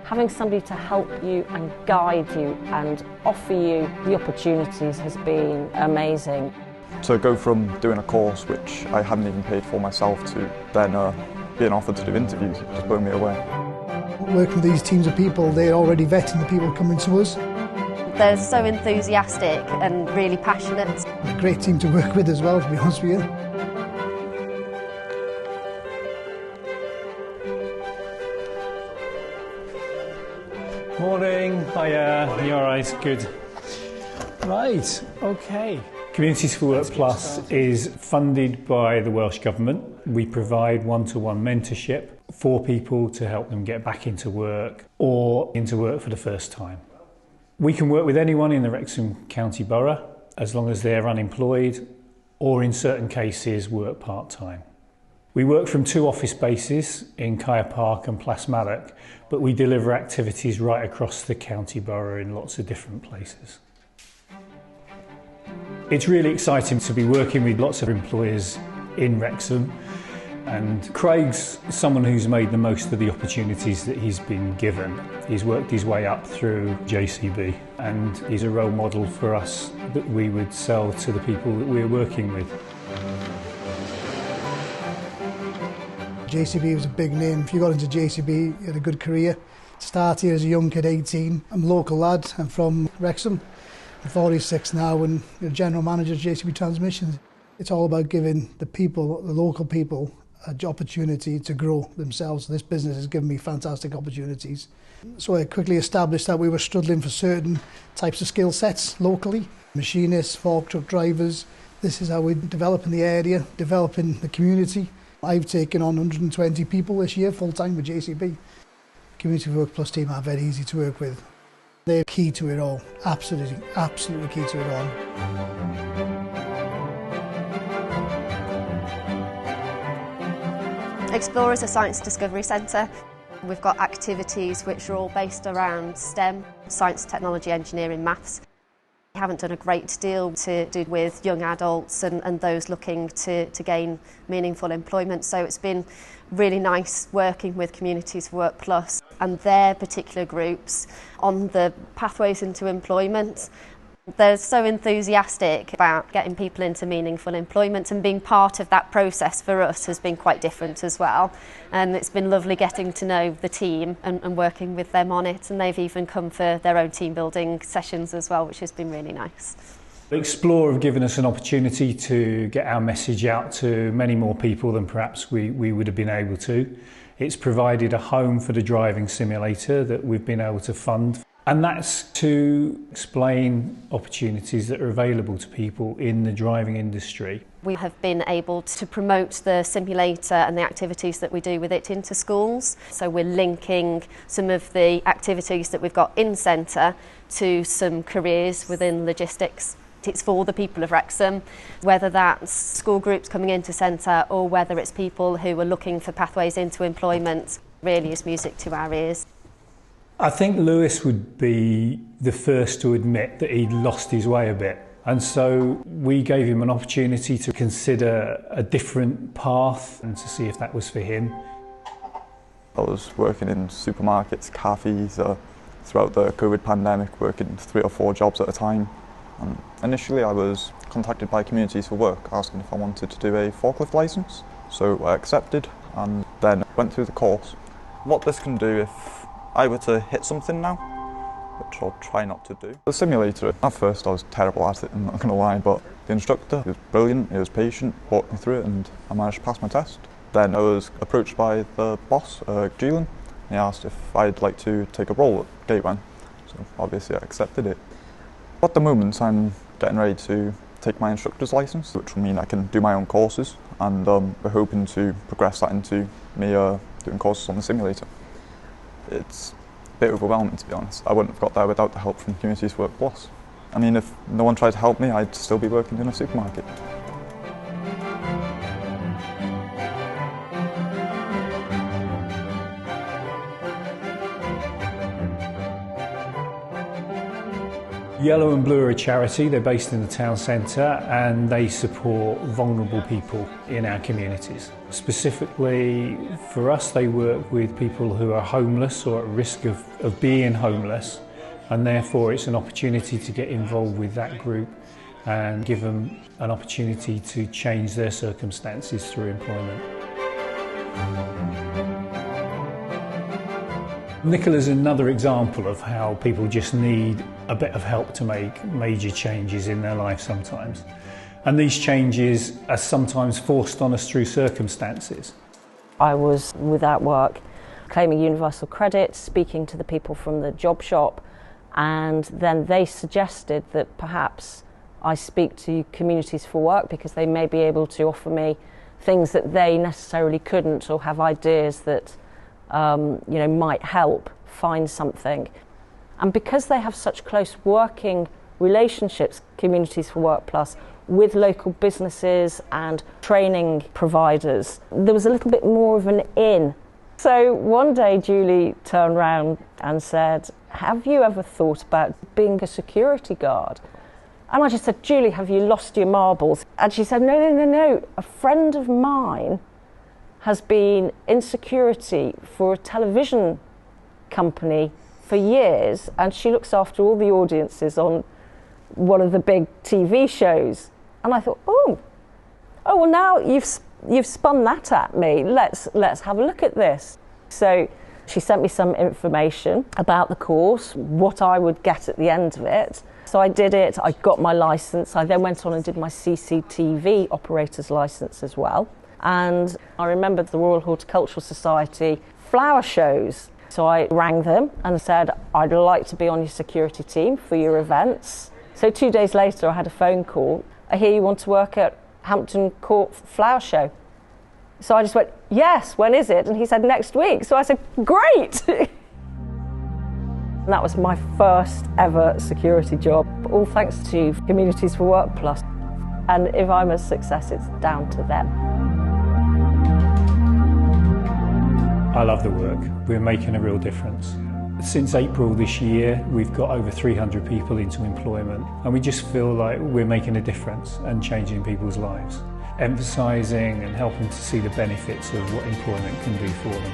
Having somebody to help you and guide you and offer you the opportunities has been amazing. To go from doing a course which I hadn't even paid for myself to then being offered to do interviews, it just blew me away. Working with these teams of people, they're already vetting the people coming to us. They're so enthusiastic and really passionate. A great team to work with as well, to be honest with you. Morning, hiya, you alright? Good. Right, okay. Communities for Work Plus is funded by the Welsh Government. We provide one-to-one mentorship for people to help them get back into work or into work for the first time. We can work with anyone in the Wrexham County Borough as long as they're unemployed or in certain cases work part-time. We work from 2 office bases in Kaya Park and Plasmaddock, but we deliver activities right across the county borough in lots of different places. It's really exciting to be working with lots of employers in Wrexham, and Craig's someone who's made the most of the opportunities that he's been given. He's worked his way up through JCB and he's a role model for us that we would sell to the people that we're working with. JCB was a big name. If you got into JCB, you had a good career. Started here as a young kid, 18. I'm a local lad. I'm from Wrexham. I'm 46 now and general manager of JCB Transmissions. It's all about giving the people, the local people, an opportunity to grow themselves. This business has given me fantastic opportunities. So I quickly established that we were struggling for certain types of skill sets locally. Machinists, fork truck drivers. This is how we're developing the area, developing the community. I've taken on 120 people this year, full-time with JCB. Community Work Plus team are very easy to work with. They're key to it all, absolutely key to it all. Xplore is a science discovery centre. We've got activities which are all based around STEM, science, technology, engineering, maths. We haven't done a great deal to do with young adults and those looking to gain meaningful employment, so it's been really nice working with Communities for Work Plus and their particular groups on the pathways into employment. They're so enthusiastic about getting people into meaningful employment, and being part of that process for us has been quite different as well. And it's been lovely getting to know the team and working with them on it, and they've even come for their own team building sessions as well, which has been really nice. Xplore have given us an opportunity to get our message out to many more people than perhaps we would have been able to. It's provided a home for the driving simulator that we've been able to fund. And that's to explain opportunities that are available to people in the driving industry. We have been able to promote the simulator and the activities that we do with it into schools. So we're linking some of the activities that we've got in centre to some careers within logistics. It's for the people of Wrexham, whether that's school groups coming into centre or whether it's people who are looking for pathways into employment. Really is music to our ears. I think Lewis would be the first to admit that he'd lost his way a bit. And so we gave him an opportunity to consider a different path and to see if that was for him. I was working in supermarkets, cafes, throughout the COVID pandemic, working 3 or 4 jobs at a time. And initially I was contacted by Communities for Work asking if I wanted to do a forklift licence. So I accepted and then went through the course. What this can do if I were to hit something now, which I'll try not to do. The simulator, at first I was terrible at it, I'm not going to lie, but the instructor, he was brilliant, he was patient, walked me through it and I managed to pass my test. Then I was approached by the boss, Julian, and he asked if I'd like to take a role at Gateway, so obviously I accepted it. At the moment I'm getting ready to take my instructor's licence, which will mean I can do my own courses, and we're hoping to progress that into me doing courses on the simulator. It's a bit overwhelming, to be honest. I wouldn't have got there without the help from Communities Work Plus. I mean, if no one tried to help me, I'd still be working in a supermarket. Yellow and Blue are a charity. They're based in the town centre and they support vulnerable people in our communities. Specifically for us, they work with people who are homeless or at risk of being homeless, and therefore it's an opportunity to get involved with that group and give them an opportunity to change their circumstances through employment. Nicola's another example of how people just need a bit of help to make major changes in their life sometimes. And these changes are sometimes forced on us through circumstances. I was without work, claiming universal credit, speaking to the people from the job shop, and then they suggested that perhaps I speak to Communities for Work because they may be able to offer me things that they necessarily couldn't, or have ideas that might help find something. And because they have such close working relationships, Communities for Work Plus, with local businesses and training providers, there was a little bit more of an in. So one day Julie turned around and said, "Have you ever thought about being a security guard?" And I just said, "Julie, have you lost your marbles?" And she said, No. A friend of mine has been in security for a television company for years, and she looks after all the audiences on one of the big TV shows. And I thought, oh well, now you've spun that at me. Let's have a look at this. So she sent me some information about the course, what I would get at the end of it. So I did it, I got my licence. I then went on and did my CCTV operator's licence as well. And I remembered the Royal Horticultural Society flower shows. So I rang them and said, "I'd like to be on your security team for your events." So 2 days later I had a phone call. "I hear you want to work at Hampton Court Flower Show." So I just went, "Yes, when is it?" And he said, "Next week." So I said, "Great!" And that was my first ever security job, all thanks to Communities for Work Plus. And if I'm a success, it's down to them. I love the work. We're making a real difference. Since April this year, we've got over 300 people into employment, and we just feel like we're making a difference and changing people's lives, emphasising and helping to see the benefits of what employment can do for them.